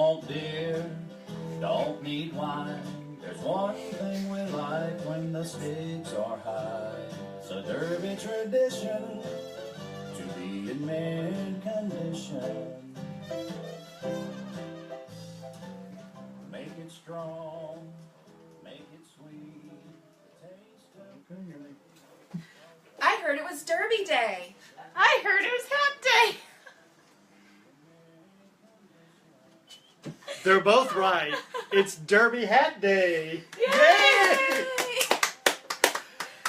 want beer, don't need wine. There's one thing we like when the stakes are high. It's a Derby tradition to be in mint condition. Make it strong, make it sweet. The taste of... I heard it was Derby Day. I heard it was Hat Day. They're both right. It's Derby Hat Day. Yay!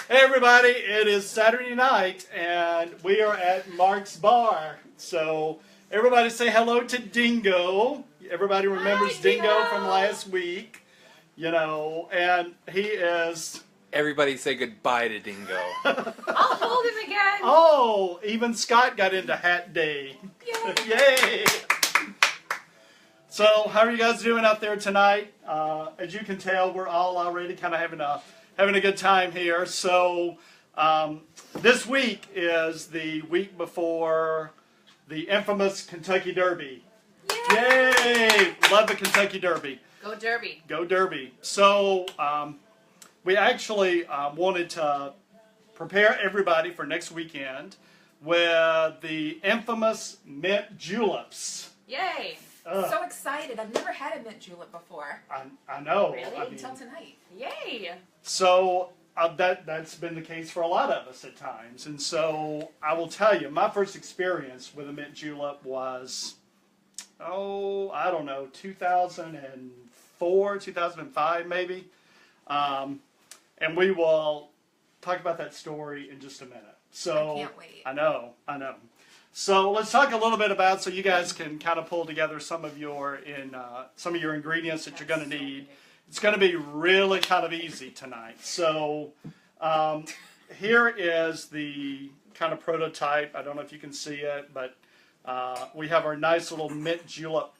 Hey everybody, it is Saturday night and we are at Mark's Bar. So everybody say hello to Dingo. Everybody remembers Hi, Dingo from last week. You know, and he is... Everybody say goodbye to Dingo. I'll hold him again. Oh, even Scott got into Hat Day. Yay! Yay! So, how are you guys doing out there tonight? As you can tell, we're all already kind of having a good time here. So, this week is the week before the infamous Kentucky Derby. Yay! Yay! Love the Kentucky Derby. Go Derby. Go Derby. So, we actually wanted to prepare everybody for next weekend with the infamous mint juleps. Yay. So excited. I've never had a mint julep before. I know. Really? I mean, Until tonight. Yay. so that's been the case for a lot of us at times. And so I will tell you, my first experience with a mint julep was, I don't know, 2004, 2005 maybe. And we will talk about that story in just a minute. So I can't wait. I know. So let's talk a little bit about, so you guys can kind of pull together some of your ingredients that you're going to need. It's going to be really kind of easy tonight. So here is the kind of prototype. I don't know if you can see it, but we have our nice little mint julep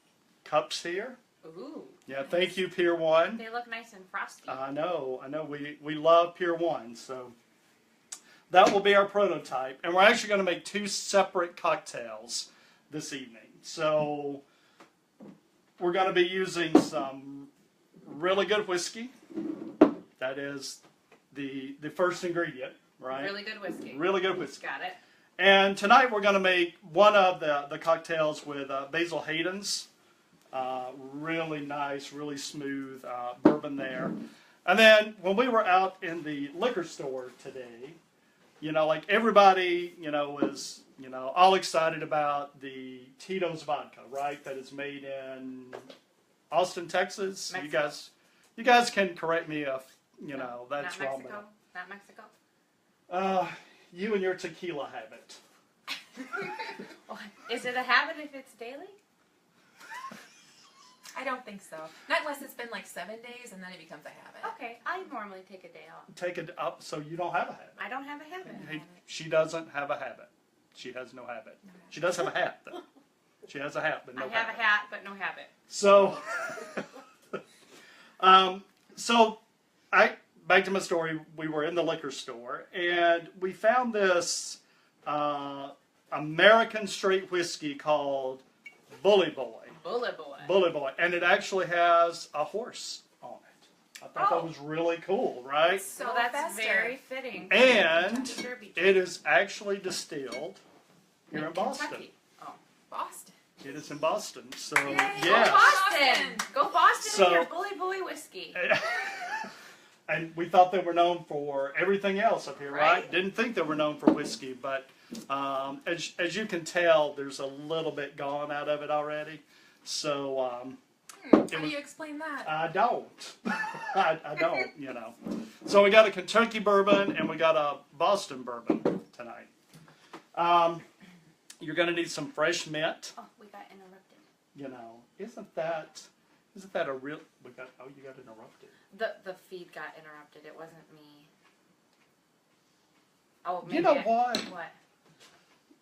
cups here. Ooh. Yeah, thank you, Pier 1. They look nice and frosty. I know. We love Pier 1, so that will be our prototype. And we're actually going to make two separate cocktails this evening. So we're going to be using some really good whiskey. That is the first ingredient, right? Really good whiskey. Really good whiskey. Got it. And tonight we're going to make one of the cocktails with Basil Hayden's. Really nice, really smooth bourbon there. And then when we were out in the liquor store today, you know, like everybody, you know, was, you know, all excited about the Tito's vodka, right? That is made in Austin, Texas. Mexico. You guys can correct me if, you know, that's Not wrong. Mexico. Not Mexico. You and your tequila habit. Is it a habit if it's daily? I don't think so. Not unless it's been like 7 days and then it becomes a habit. Okay, I normally take a day off. Take it up so you don't have a habit. I don't have a habit. Hey, she doesn't have a habit. She has no habit. She does have a hat, though. She has a hat, but no habit. I have a hat, but no habit. So, back to my story. We were in the liquor store, and we found this American straight whiskey called Bully Boy. Bullet boy. Bully Boy, and it actually has a horse on it. I thought that was really cool, right? So that's festive. very fitting. And Kentucky Derby. it is actually distilled here in Boston. Kentucky. Oh. Boston. It is in Boston, so Yay, yes. Go Boston! Go Boston So- and your Bully Boy whiskey. And we thought they were known for everything else up here, right? Right. Didn't think they were known for whiskey, but as you can tell, there's a little bit gone out of it already. So How do you explain that? I don't. I don't, you know. So we got a Kentucky bourbon and we got a Boston bourbon tonight. You're going to need some fresh mint. Oh, we got interrupted. You know, isn't that a real? You got interrupted. The feed got interrupted. It wasn't me. Oh, maybe You know what? What?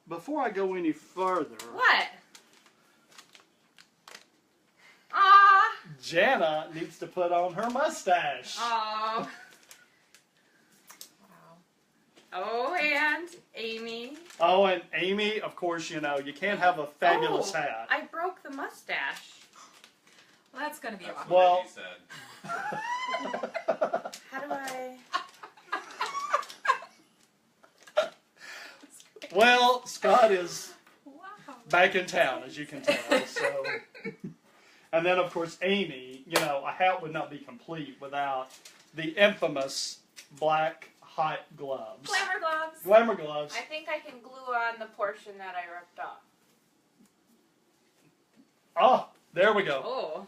Before I go any further, What? Ah. Jana needs to put on her mustache. Oh. Wow. Oh, and Amy. Oh, and Amy, of course, you know, you can't have a fabulous hat. I broke the mustache. Well, that's gonna be That's awesome. what Well- he said. How do I? Well, Scott is Wow. back in town, as you can tell. So, and then of course Amy. You know, a hat would not be complete without the infamous black hot gloves. Glamour gloves. Glamour gloves. I think I can glue on the portion that I ripped off. Oh, there we go. Oh,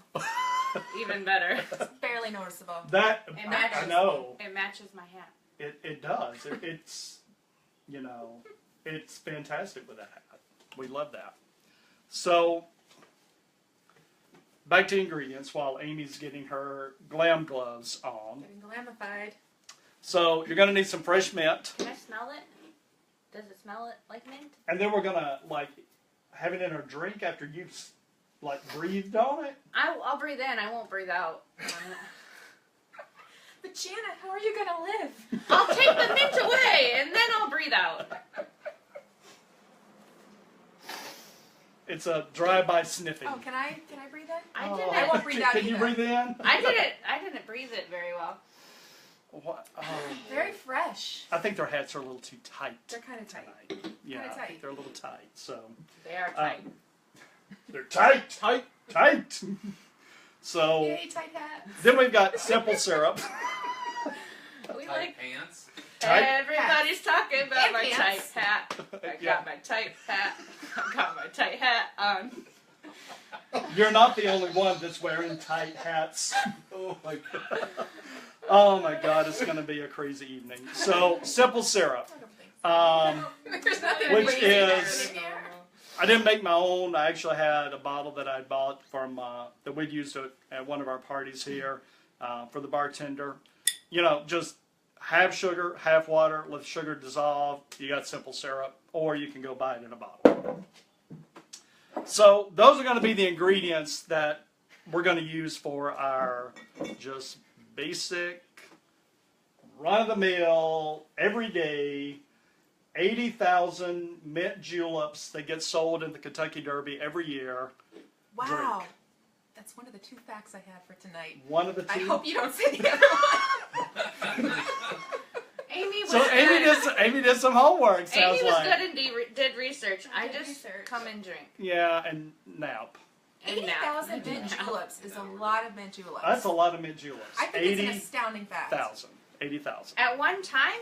even better. It's barely noticeable. That It I matches. know. It matches my hat. It does. It's, you know, it's fantastic with that hat. We love that. So, back to ingredients while Amy's getting her glam gloves on. Getting glamified. So, you're going to need some fresh mint. Can I smell it? Does it smell like mint? And then we're going to, like, have it in our drink after you've, like, breathed on it. I'll breathe in. I won't breathe out. But Janet, how are you gonna live? I'll take the mint away and then I'll breathe out. It's a drive-by sniffing. Oh, can I breathe in? I Oh. didn't. I won't breathe out Can you either. breathe in? I didn't breathe it very well. What? Oh. Very fresh. I think their hats are a little too tight. They're kind of tight. tonight. Yeah, Kinda I tight. think they're a little tight. So They are tight. they're tight. So Yay, tight hat. then we've got simple syrup. We Tight like pants. Tight. everybody's talking about And my pants. tight hat. I Yeah. got my tight hat. I got my tight hat on. You're not the only one that's wearing tight hats. Oh my god. Oh my God, it's going to be a crazy evening. So simple syrup. I don't think Um, so. There's nothing Which crazy is- in there. I didn't make my own. I actually had a bottle that I bought from that we'd used at one of our parties here for the bartender. You know, just half sugar, half water, let the sugar dissolve. You got simple syrup, or you can go buy it in a bottle. So those are going to be the ingredients that we're going to use for our just basic, run-of-the-mill, everyday 80,000 mint juleps that get sold in the Kentucky Derby every year. Wow. Drink. That's one of the 2 facts I had for tonight. One of the I two. hope you don't say the other one. Amy was So good. Amy did some homework. Sounds Amy was like. good and did research. I I did just research. come and drink. Yeah, and nap. And nap. 80,000 mint juleps is a lot of mint juleps. That's a lot of mint juleps. I think it's an astounding fact. 80,000. At one time?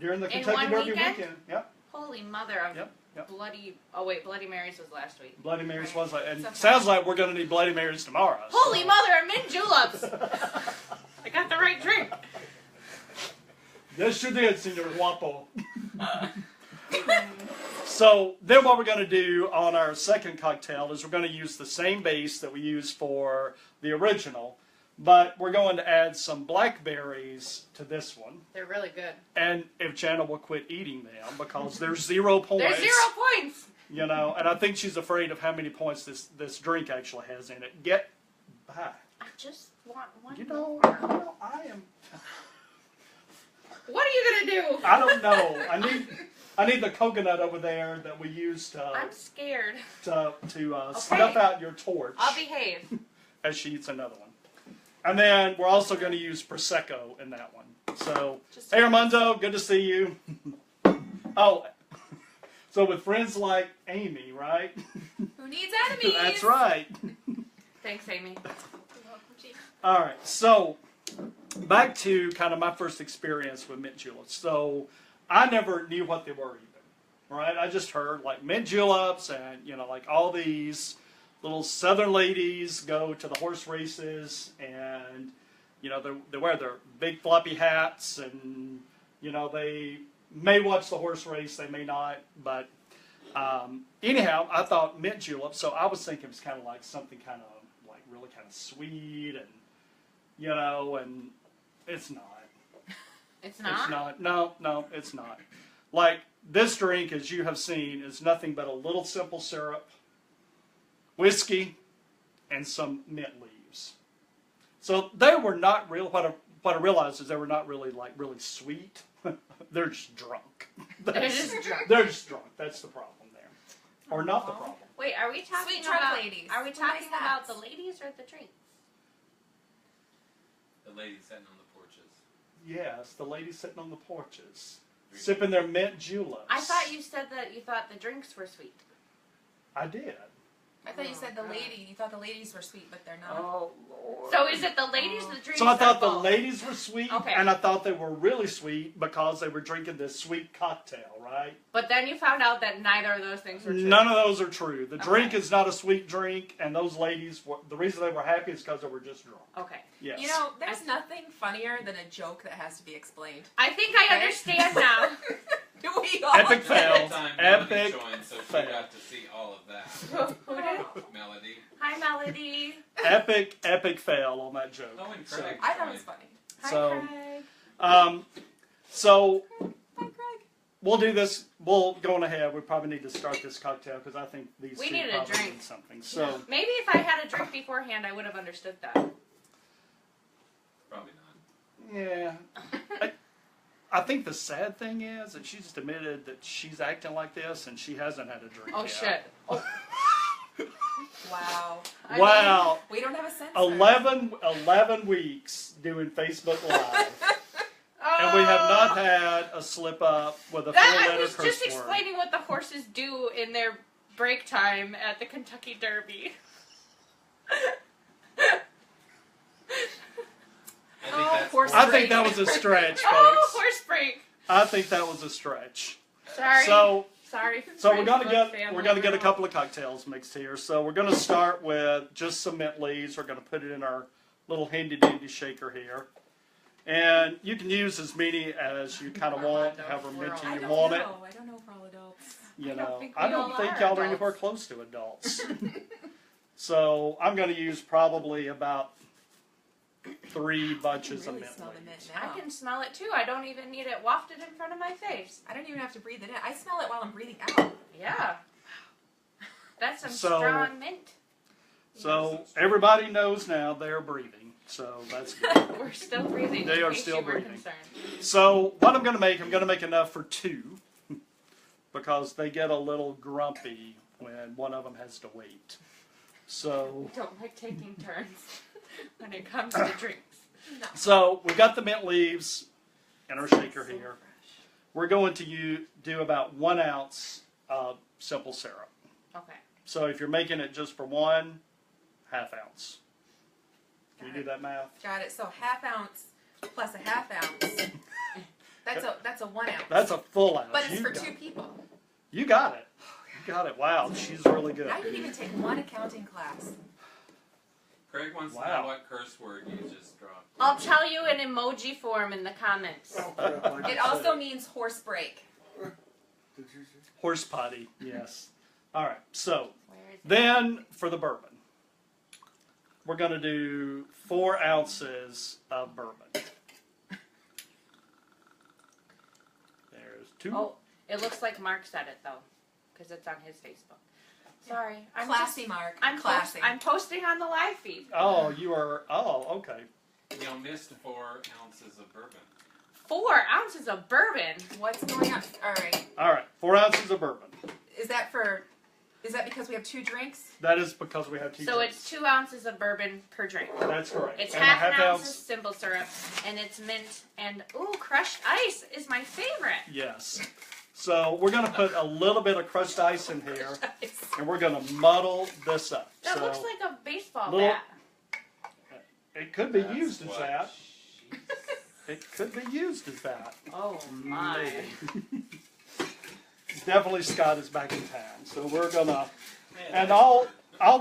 During the In Kentucky one Derby weekend? weekend. Yep. Holy mother of Yep. bloody... Oh wait, Bloody Mary's was last week. Bloody Mary's was like, and Sometimes. sounds like we're going to need Bloody Mary's tomorrow. Holy so. mother of mint juleps! I got the right drink. Yes, you did, Senor Guapo. So then what we're going to do on our second cocktail is we're going to use the same base that we used for the original, but we're going to add some blackberries to this one. They're really good. And if Jana will quit eating them because there's 0 points. There's 0 points! You know, and I think she's afraid of how many points this drink actually has in it. Get back. I just want one You know, more. I am. What are you gonna do? I don't know. I need the coconut over there that we used I'm scared. to snuff out your torch I'll behave. as she eats another one. And then we're also going to use Prosecco in that one. So, Just- hey Armando, good to see you. Oh, so with friends like Amy, right? Who needs enemies? That's right. Thanks, Amy. You're welcome, Chief. All right, so back to kind of my first experience with mint juleps. So I never knew what they were even, right? I just heard like mint juleps and, you know, like all these little southern ladies go to the horse races and, you know, they wear their big floppy hats and, you know, they may watch the horse race, they may not, but anyhow, I thought mint juleps, so I was thinking it was kind of like something kind of like really kind of sweet and, you know, and it's not. It's not? It's not. No, it's not. Like, this drink, as you have seen, is nothing but a little simple syrup, whiskey, and some mint leaves. So they were not real. What I realized is they were not really like really sweet. They're just drunk. They're just drunk. They're just drunk. That's the problem there, or not the problem. Wait, are we talking Sweet drunk about ladies. Are we With talking nice about hats. the ladies or the drink? The ladies sitting on the porches. Yes, the ladies sitting on the porches, sipping their mint juleps. I thought you said that you thought the drinks were sweet. I did. I thought you said you thought the ladies were sweet, but they're not. Oh, Lord. So is it the ladies, the drinks? So I thought the both? ladies were sweet, Okay. and I thought they were really sweet because they were drinking this sweet cocktail, right? But then you found out that neither of those things were true. None of those are true. The drink Okay. is not a sweet drink, and those ladies, the reason they were happy is because they were just drunk. Okay. Yes. You know, there's nothing funnier than a joke that has to be explained. I think I understand now. We all Epic do. fail. Time Epic Melody joined, so she fail. got to see all of that. Who did? Melody. Hi, Melody. Epic fail on that joke. Oh, and So- Craig. I thought it was funny. Hi, So- Craig. So Hi, Craig. we'll do this. We'll go on ahead. We probably need to start this cocktail because I think these We two need a probably drink. need something. So Maybe if I had a drink beforehand, I would have understood that. Probably not. yeah, I think the sad thing is that she just admitted that she's acting like this and she hasn't had a drink Oh, yet. shit. Oh, Wow. Wow. We don't have a sense. 11 weeks doing Facebook Live. And we have not had a slip up with a That I four-letter was curse just word. explaining what the horses do in their break time at the Kentucky Derby. I think Oh, that's horse I break. think that was a stretch, folks. Oh, horse break. I think that was a stretch. Sorry. So Sorry. we're gonna Facebook get family. a couple of cocktails mixed here. So we're gonna start with just some mint leaves. We're gonna put it in our little handy dandy shaker here, and you can use as many as you kind of want, however minty I you don't want know. it. I don't know for all adults. You I don't know, think I we don't all think are y'all are adults. anywhere close to adults. So I'm gonna use probably about 3 bunches I of really mint smell the leaves. mint now. I can smell it too. I don't even need it wafted in front of my face. I don't even have to breathe it in. I smell it while I'm breathing out. Yeah. That's some So- strong mint. So everybody knows now they're breathing. So that's good. We're still breathing. They in are case still you were breathing. concerned. So what I'm going to make enough for 2 because they get a little grumpy when one of them has to wait. So Don't like taking turns when it comes to drinks. we got the mint leaves in our shaker here. We're going to do about 1 ounce of simple syrup. Okay. So if you're making it just for 1, ½ ounce. Can you do that math? Got it. So ½ ounce plus a ½ ounce. That's a 1 ounce. That's a full ounce. But it's You for got 2 it. people. You got it. You got it. Wow, she's really good. I didn't even take 1 accounting class. Craig wants to Wow. know what curse word you just dropped. I'll tell you in emoji form in the comments. It also means horse break. Horse potty, yes. All right, so Where is it? then for the bourbon, we're going to do 4 ounces of bourbon. There's 2. Oh, it looks like Mark said it though, because it's on his Facebook. Sorry, I'm Classy, just, Mark. I'm classy. I'm posting on the live feed. Oh, you are. Oh, okay. You missed 4 ounces of bourbon. 4 ounces of bourbon. What's going on? All right. All right, 4 ounces of bourbon. Is that because we have 2 drinks? That is because we have 2 So drinks. it's 2 ounces of bourbon per drink. That's correct. It's And a half an half ounce of simple syrup, and it's mint and ooh, crushed ice is my favorite. Yes. So we're going to put a little bit of crushed ice in here, and we're going to muddle this up. That so looks like a baseball little- bat. it could be That's used as what that. she- It could be used as that. Oh my! Maybe. Definitely Scott is back in town, so we're gonna. Man, And all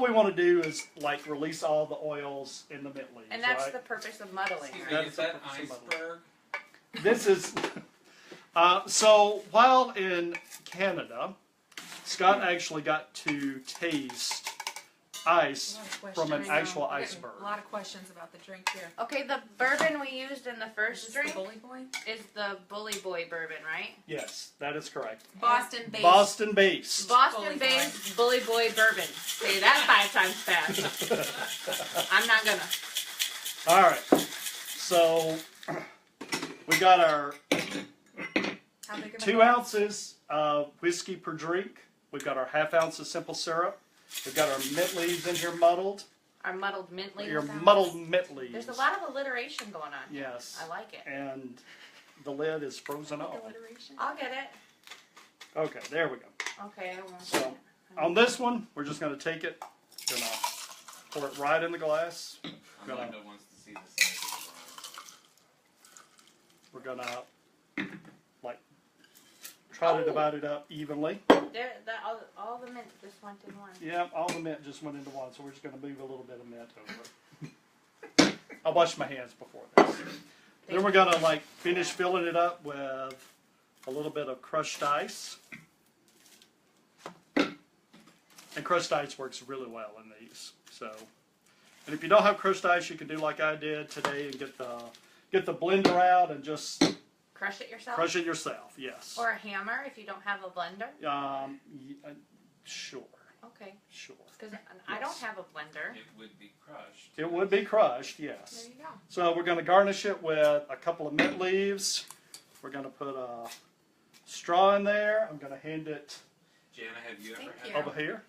we want to do is like release all the oils in the mint leaves, And that's right? the purpose of muddling. Excuse Right? me, is that iceberg? This is. So while in Canada, Scott actually got to taste ice from an I know. actual We're getting iceberg. A lot of questions about the drink here. Okay, the bourbon we used in the Is first this drink the Bully Boy? is the Bully Boy bourbon, right? Yes, that is correct. Boston based. Boston based. Boston-based Bully Boy bourbon. Say that 5 times fast. I'm not gonna. All right. So we got our How big of a 2 glass? ounces of whiskey per drink. We've got our ½ ounce of simple syrup. We've got our mint leaves in here muddled. Our muddled mint leaves. Your muddled mint leaves. There's a lot of alliteration going on. Yes. I like it. And the lid is frozen off. Alliteration. I'll get it. Okay, there we go. Okay, I won't. So on this one, we're just going to take it, gonna pour it right in the glass. Amanda wants to see the size of We're gonna like try to divide it up evenly. There, all the mint just went in one. Yeah, all the mint just went into one, so we're just gonna move a little bit of mint over. I washed my hands before this. Then we're gonna like finish filling it up with a little bit of crushed ice. And crushed ice works really well in these. So, and if you don't have crushed ice, you can do like I did today and get the blender out and just Crush it yourself? crush it yourself. Yes. Or a hammer if you don't have a blender? Sure. Okay. Sure. Because I don't have a blender. It would be crushed. It would be crushed, yes. There you go. So we're going to garnish it with a couple of mint leaves. We're going to put a straw in there. I'm going to hand it Jana, have you ever Thank had you. over here.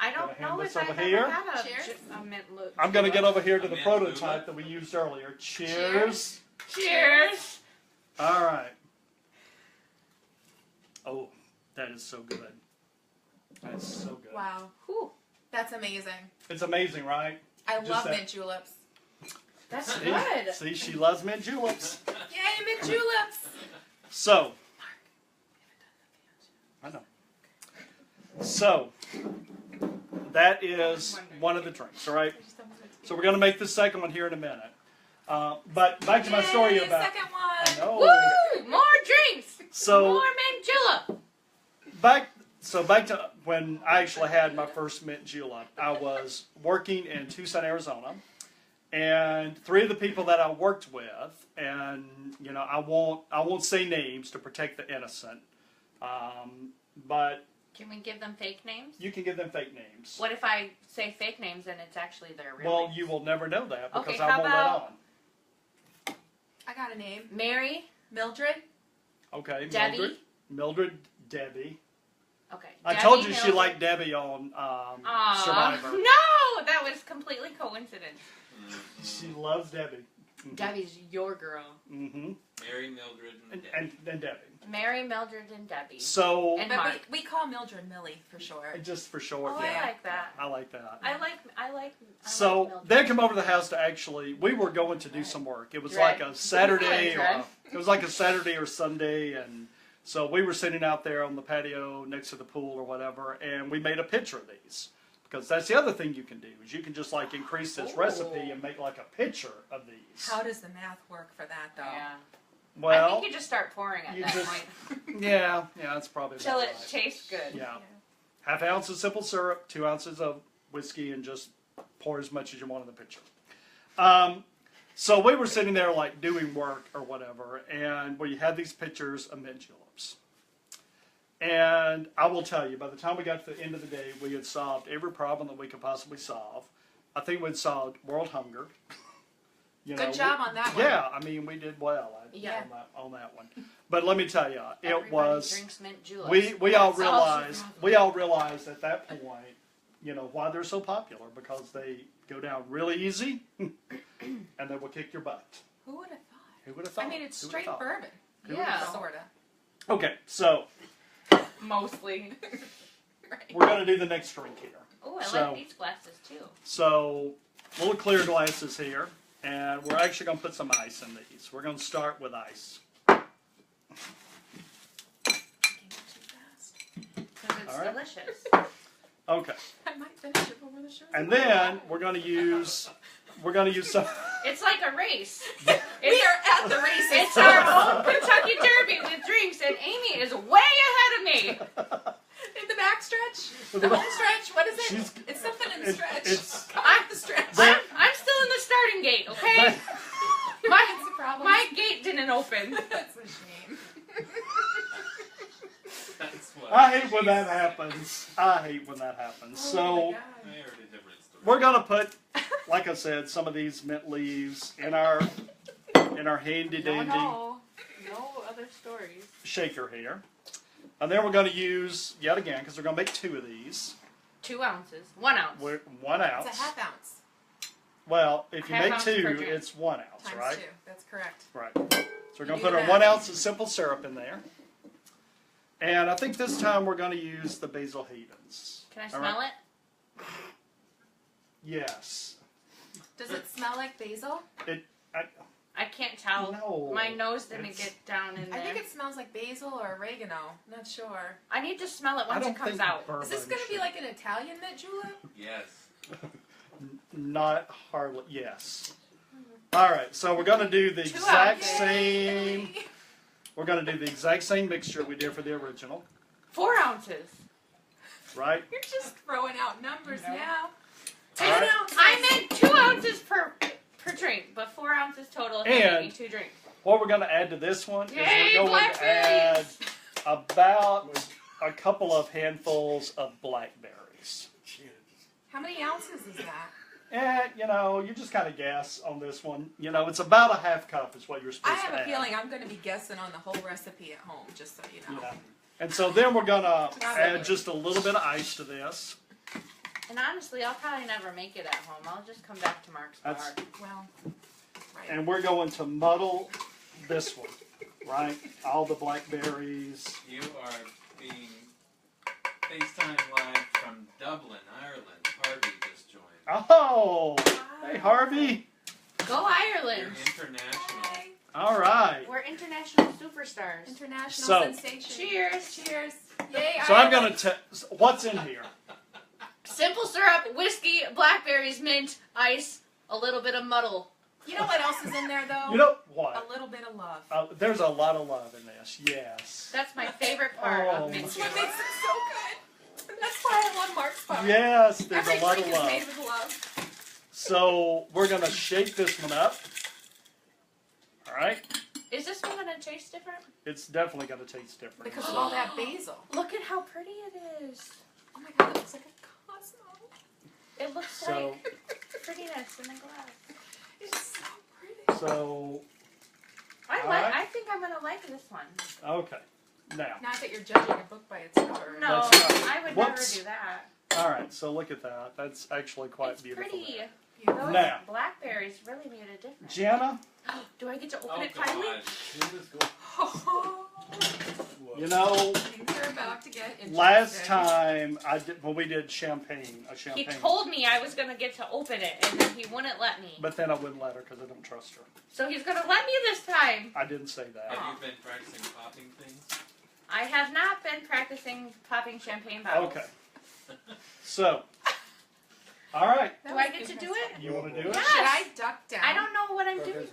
I don't Gonna hand know this if I've over ever here. had Cheers. a mint loop. I'm going to get over here to A the mint prototype julep. that we used earlier. Cheers. Cheers. Cheers! All right. Oh, that is so good. That is so good. Wow. Whew. That's amazing. It's amazing, right? I Just love that- mint juleps. That's See? good. See, she loves mint juleps. Yay, mint juleps! So, I know. So, that is one of the drinks, all right? So we're going to make the second one here in a minute. But back to my story Yay, about. second I one. know. Woo! More drinks! So More mint julep! back to when I actually had my first mint julep. I was working in Tucson, Arizona, and three of the people that I worked with, and you know, I won't say names to protect the innocent, but Can we give them fake names? you can give them fake names. What if I say fake names and it's actually their real Well, names? you will never know that because Okay, I how won't about- let on. I got a name. Mary? Mildred. Okay, Debbie? Mildred, Debbie. Okay. I Debbie, told you she Mildred. liked Debbie on Aw, Survivor. No! That was completely coincidence. She loves Debbie. Debbie's your girl. Mm-hmm. Mary, Mildred, and And Debbie. Mary, Mildred, and Debbie. So, And But Mark. we call Mildred Millie for short. just for short, Oh, yeah. I like that. I like that. I like So Mildred. they come over to the house to actually. We were going to do some work. It was Dread. like a Saturday, Dread. or it was like a Saturday or Sunday, and so we were sitting out there on the patio next to the pool or whatever, and we made a picture of these because that's the other thing you can do is you can just like increase this recipe and make like a picture of these. How does the math work for that, though? Yeah. I Well, think you just start pouring at you that just- point. yeah, that's probably Till about it right. tastes good. Yeah. Half ounce of simple syrup, 2 ounces of whiskey, and just pour as much as you want in the pitcher. So we were sitting there like doing work or whatever, and we had these pictures of mint juleps. And I will tell you, by the time we got to the end of the day, we had solved every problem that we could possibly solve. I think we'd solved world hunger. You Good job on that one. Yeah, I mean, we did well Yeah. on that one. But let me tell you, it Everybody was... drinks mint juleps. We all That's all she realized at that point, you know, why they're so popular because they go down really easy and they will kick your butt. Who would have thought? Who would have thought? I mean, it's Who would've straight thought? bourbon. Who would've Yeah. thought? Sorta. Okay, so Mostly. Right. we're going to do the next drink here. Oh, I So- like these glasses too. So little clear glasses here, and we're actually going to put some ice in these. We're going to start with ice. Came up too fast. Because it's All right. delicious. Okay, I might finish it before the show's and over. then we're going to use some. It's like a race. We are at the races. It's our own Kentucky Derby with drinks, and Amy is way ahead of me. In the back stretch? The home stretch? What is it? She's- It's something in the stretch. it's- Come on, the stretch. I'm still in the starting gate, okay? That's the problem. My gate didn't open. That's a shame. that's what. I hate when that happens. I hate when that happens. Oh So. my God. I heard a different story. We're gonna put, like I said, some of these mint leaves in our handy dandy No other stories. shaker here, and then we're gonna use yet again because we're gonna make 2 of these. 2 ounces. 1 ounce. We're 1 ounce. It's a half ounce. Well, if you Half make ounce per 2, drink. it's 1 ounce, Times right? 2. That's correct. Right. So we're going You to do put the our 1 math. ounce of simple syrup in there. And I think this time we're going to use the Basil Hayden's. Can I All smell right? it? Yes. Does it smell like basil? I can't tell. No, My nose didn't it's- get down in I there. think it smells like basil or oregano. Not sure. I need to smell it I once don't it comes think out. bourbon Is this going to be should- like an Italian mint julep? Yes. Not hardly. Yes. All right. So we're going to do the 2 exact ounces. same. We're going to do the exact same mixture we did for the original, 4 ounces. right? You're just throwing out numbers No. now. All 10 right. ounces. I meant 2 ounces per drink, but 4 ounces total. And- Maybe 2 drinks. What we're going to add to this one is Yay, we're going to add blackberries! about a couple of handfuls of blackberries. How many ounces is that? And, you just kind of guess on this one. It's about a half cup is what you're I supposed to have add. a feeling I'm going to be guessing on the whole recipe at home, just so you know. Yeah. And so then we're going to Got add it. just a little bit of ice to this. And honestly, I'll probably never make it at home. I'll just come back to Mark's bar. That's- Well, right. And we're going to muddle this one, right? All the blackberries. You are being FaceTime live from Dublin, Ireland. Harvey just joined. Oh! Hey, Harvey. Go You're Ireland! international. Yay. All right. We're international superstars. International So- sensation. Cheers! Cheers. Yay. So I'm Ireland. going to what's in here? Simple syrup, whiskey, blackberries, mint, ice, a little bit of muddle. You know what else is in there, though? You know A what? little bit of love. There's a lot of love in this. Yes. That's my favorite part Oh. of mint That's what julep. makes it so good. That's why I want Mark's bar. Yes, there's Every a lot drink of is love. made with love. So we're going to shake this one up. All right. Is this one gonna taste different? It's definitely going to taste different. Because of all that basil. Look at how pretty it is. Oh my god, it looks like a cosmo. It looks So, like prettiness in a glass. It's so pretty. so I All like. right. I think I'm gonna like this one. okay. Now, Not that you're judging a book by its cover. No, That's right. I would Whoops. never do that. all right. So look at that. That's actually quite It's beautiful. pretty. there. Beautiful. Those Now. blackberries really made a difference. Jenna, Do I get to open Oh, it finally? God. Oh, you know, things are about to get interesting. last time when we did a champagne. He told me I was gonna get to open it, and then he wouldn't let me. But then I wouldn't let her because I don't trust her. So he's gonna let me this time. I didn't say that. Have you been practicing popping things? I have not been practicing popping champagne bottles. Okay. So, all right. That Do was I get to do interesting. it? You want to do it? Yeah. Should I duck down? I don't know what I'm doing.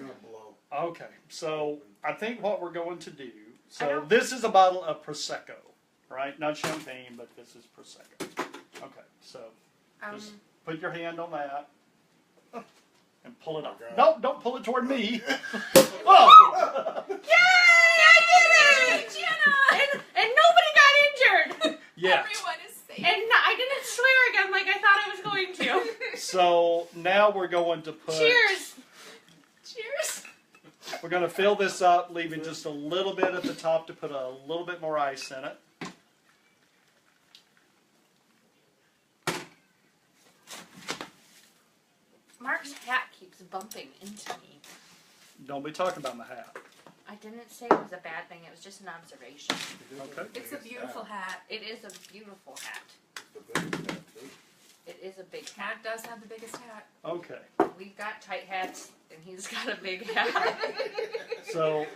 Okay. So I think what we're going to do. I So don't- this is a bottle of prosecco, right? Not champagne, but this is prosecco. Okay. So just put your hand on that and pull it up. No, don't pull it toward me. Whoa! Yay! I did it! And nobody got injured. Yes. Everyone is safe. And I didn't swear again like I thought I was going to. So now we're going to put. Cheers. Cheers. We're going to fill this up, leaving just a little bit at the top to put a little bit more ice in it. Mark's hat keeps bumping into me. Don't be talking about my hat. I didn't say it was a bad thing. It was just an observation. Okay. It's a beautiful hat. It is a beautiful hat. It is a big hat. Mark does have the biggest hat. Okay. We've got tight hats, and he's got a big hat. So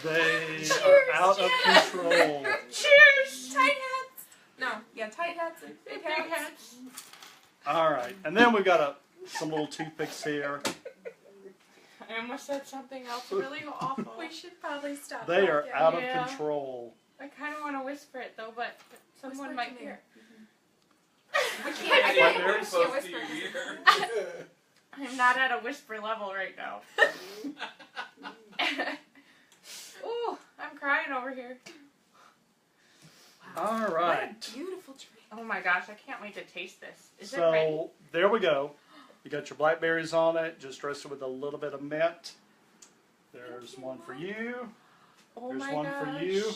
they are out of control. Cheers! Tight hats. No, yeah, tight hats and big Big hats. hats. All right, and then we've got some little toothpicks here. I almost said something else really awful. We should probably stop. They are talking. out of Yeah. control. I kind of want to whisper it though, but someone Whisper might to me. hear. I can't. I Like can't very whisper. close to your ear. I'm not at a whisper level right now. Ooh, I'm crying over here. All What right. a beautiful drink. Oh my gosh, I can't wait to taste this. Is it ready? So there we go. You got your blackberries on it, just dressed it with a little bit of mint. There's one for you. Oh There's my one gosh. for you.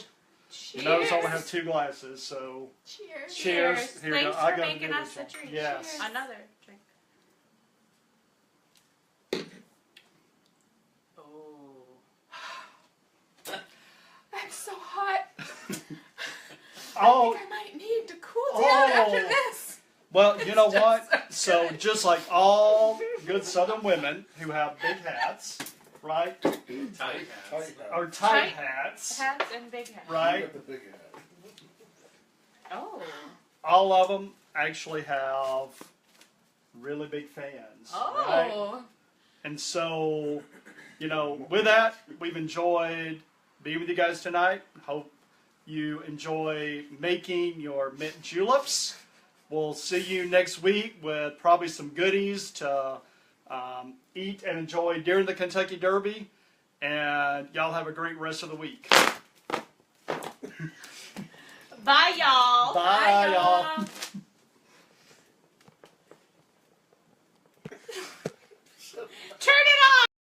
You notice I only have 2 glasses, so Cheers. cheers. Here we Thanks go. I for gotta making give us it a to you. drink. Yes. Cheers. Another drink. Oh. That's so hot. Oh, I think I might need to cool down after Oh. this. well, you know It's just what? so So good. just like all good Southern women who have big hats, right? Tight hats. Or tight Tight hats, Hats and big hats. right? The big hat. Oh. All of them actually have really big fans, right? Oh. And so, you know, with that, we've enjoyed being with you guys tonight. Hope you enjoy making your mint juleps. We'll see you next week with probably some goodies to eat and enjoy during the Kentucky Derby. And y'all have a great rest of the week. Bye, y'all. Bye, y'all.